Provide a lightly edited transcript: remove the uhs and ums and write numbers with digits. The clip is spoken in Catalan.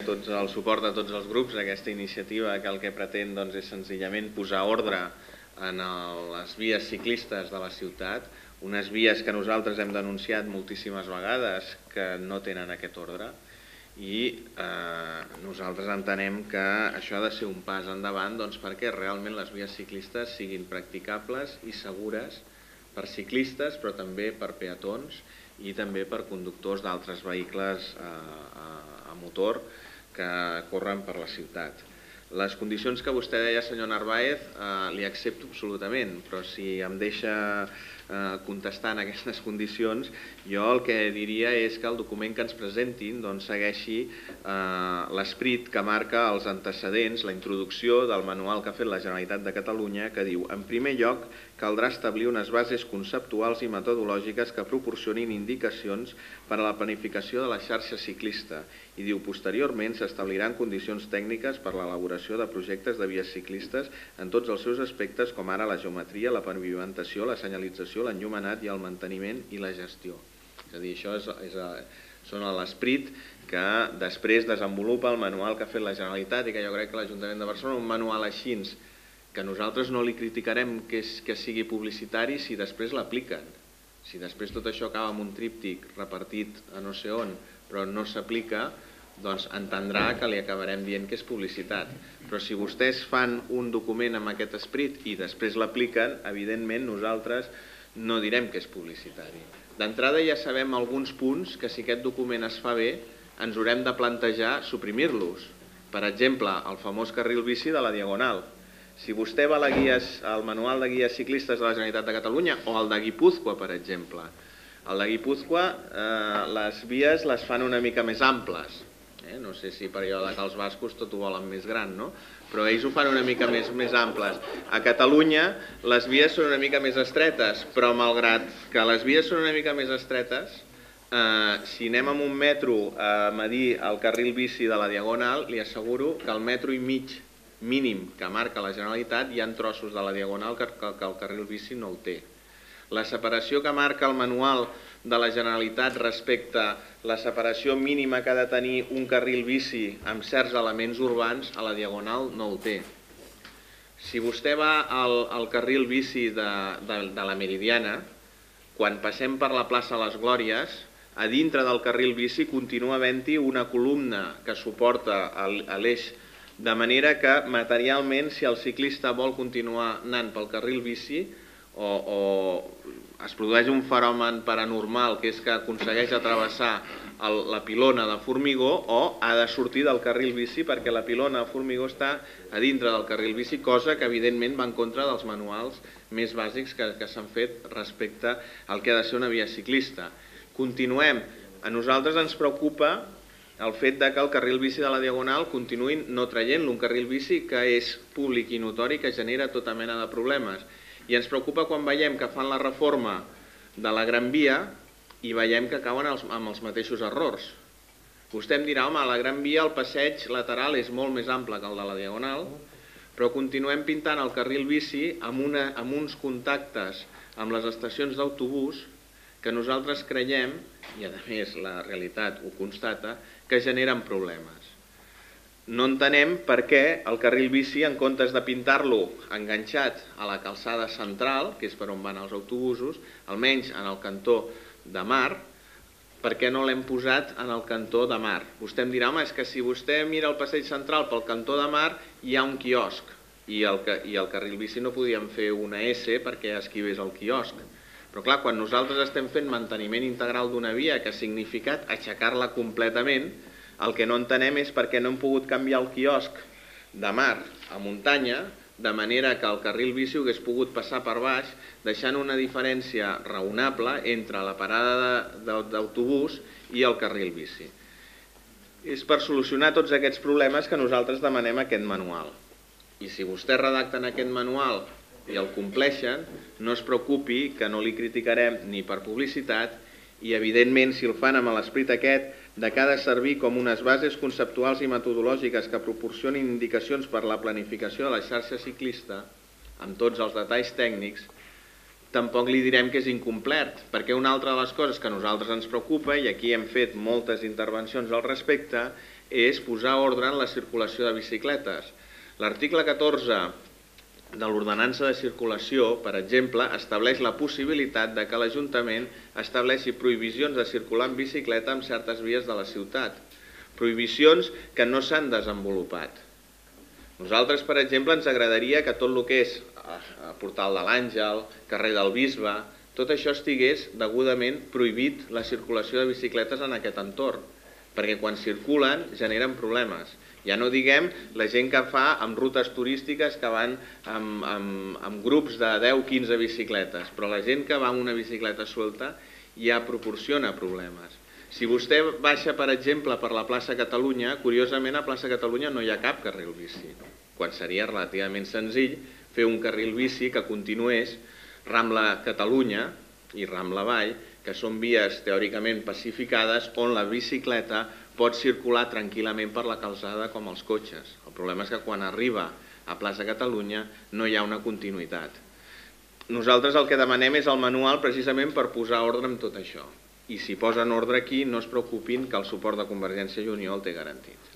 El suport de tots els grups a aquesta iniciativa que el que pretén és senzillament posar ordre en les vies ciclistes de la ciutat, unes vies que nosaltres hem denunciat moltíssimes vegades que no tenen aquest ordre, i nosaltres entenem que això ha de ser un pas endavant perquè realment les vies ciclistes siguin practicables i segures per ciclistes, però també per peatons i també per conductors d'altres vehicles a motor que corren per la ciutat. Les condicions que vostè deia, senyor Narváez, li accepto absolutament, però si em deixa contestar en aquestes condicions, jo el que diria és que el document que ens presentin segueixi l'esperit que marca els antecedents, la introducció del manual que ha fet la Generalitat de Catalunya, que diu: en primer lloc, caldrà establir unes bases conceptuals i metodològiques que proporcionin indicacions per a la planificació de la xarxa ciclista, i diu: posteriorment s'establiran condicions tècniques per a l'elaboració de projectes de vies ciclistes en tots els seus aspectes, com ara la geometria, la pavimentació, la senyalització, l'enllumenat i el manteniment i la gestió. És a dir, això són l'esperit que després desenvolupa el manual que ha fet la Generalitat i que jo crec que l'Ajuntament de Barcelona, un manual així, que nosaltres no li criticarem que sigui publicitari si després l'apliquen. Si després tot això acaba amb un tríptic repartit a no sé on, però no s'aplica, doncs entendrà que li acabarem dient que és publicitat. Però si vostès fan un document amb aquest esperit i després l'apliquen, evidentment nosaltres no direm que és publicitari. D'entrada ja sabem alguns punts que si aquest document es fa bé ens haurem de plantejar suprimir-los. Per exemple, el famós carril bici de la Diagonal. Si vostè va al manual de guies ciclistes de la Generalitat de Catalunya o el de Guipúzcoa, per exemple, el de Guipúzcoa les vies les fan una mica més amples. No sé si per allò que els bascos tot ho volen més gran, no? Però ells ho fan una mica més amples. A Catalunya les vies són una mica més estretes, però malgrat que les vies són una mica més estretes, si anem amb un metro a medir el carril bici de la Diagonal, li asseguro que al metro i mig mínim que marca la Generalitat hi ha trossos de la Diagonal que el carril bici no ho té. La separació que marca el manual de la Generalitat respecte a la separació mínima que ha de tenir un carril bici amb certs elements urbans, a la Diagonal no ho té. Si vostè va al carril bici de la Meridiana, quan passem per la plaça Les Glòries, a dintre del carril bici continua havent-hi una columna que suporta l'eix, de manera que materialment, si el ciclista vol continuar anant pel carril bici, o es produeix un fenomen paranormal, que és que aconsegueix travessar la pilona de formigó, o ha de sortir del carril bici perquè la pilona de formigó està a dintre del carril bici, cosa que evidentment va en contra dels manuals més bàsics que s'han fet respecte al que ha de ser una via ciclista. Continuem. A nosaltres ens preocupa el fet que el carril bici de la Diagonal continuïn no traient-lo, un carril bici que és públic i notori, que genera tota mena de problemes. I ens preocupa quan veiem que fan la reforma de la Gran Via i veiem que cauen amb els mateixos errors. Vostè em dirà: home, a la Gran Via el passeig lateral és molt més ample que el de la Diagonal, però continuem pintant el carril bici amb uns contactes amb les estacions d'autobús que nosaltres creiem, i a més la realitat ho constata, que generen problemes. No entenem per què el carril bici, en comptes de pintar-lo enganxat a la calçada central, que és per on van els autobusos, almenys en el cantó de Mar, per què no l'hem posat en el cantó de Mar? Vostè em dirà: home, és que si vostè mira el passeig central pel cantó de Mar hi ha un quiosc, i el carril bici no podíem fer una S perquè esquivés el quiosc. Però clar, quan nosaltres estem fent manteniment integral d'una via que ha significat aixecar-la completament, el que no entenem és per què no hem pogut canviar el quiosc de Mar a muntanya, de manera que el carril bici hagués pogut passar per baix, deixant una diferència raonable entre la parada d'autobús i el carril bici. És per solucionar tots aquests problemes que nosaltres demanem aquest manual. I si vostès redacten aquest manual i el compleixen, no es preocupi que no li criticarem ni per publicitat, i evidentment si el fan amb l'esperit aquest de que ha de servir com unes bases conceptuals i metodològiques que proporcionin indicacions per a la planificació de la xarxa ciclista, amb tots els detalls tècnics, tampoc li direm que és incomplet, perquè una altra de les coses que a nosaltres ens preocupa, i aquí hem fet moltes intervencions al respecte, és posar ordre en la circulació de bicicletes. L'article 14 de l'ordenança de circulació, per exemple, estableix la possibilitat de que l'Ajuntament estableixi prohibicions de circular en bicicleta en certes vies de la ciutat. Prohibicions que no s'han desenvolupat. Nosaltres, per exemple, ens agradaria que tot el que és Portal de l'Àngel, carrer del Bisbe, tot això estigués degudament prohibit la circulació de bicicletes en aquest entorn, perquè quan circulen generen problemes. Ja no diguem la gent que fa amb rutes turístiques que van amb grups de 10-15 bicicletes, però la gent que va amb una bicicleta suelta ja proporciona problemes. Si vostè baixa, per exemple, per la plaça Catalunya, curiosament a plaça Catalunya no hi ha cap carril bici, quan seria relativament senzill fer un carril bici que continués Rambla Catalunya i Rambla Vall, que són vies teòricament pacificades on la bicicleta pot circular tranquil·lament per la calçada com els cotxes. El problema és que quan arriba a plaça Catalunya no hi ha una continuïtat. Nosaltres el que demanem és el manual precisament per posar ordre en tot això. I si posen ordre aquí, no es preocupin que el suport de Convergència i Unió el té garantit.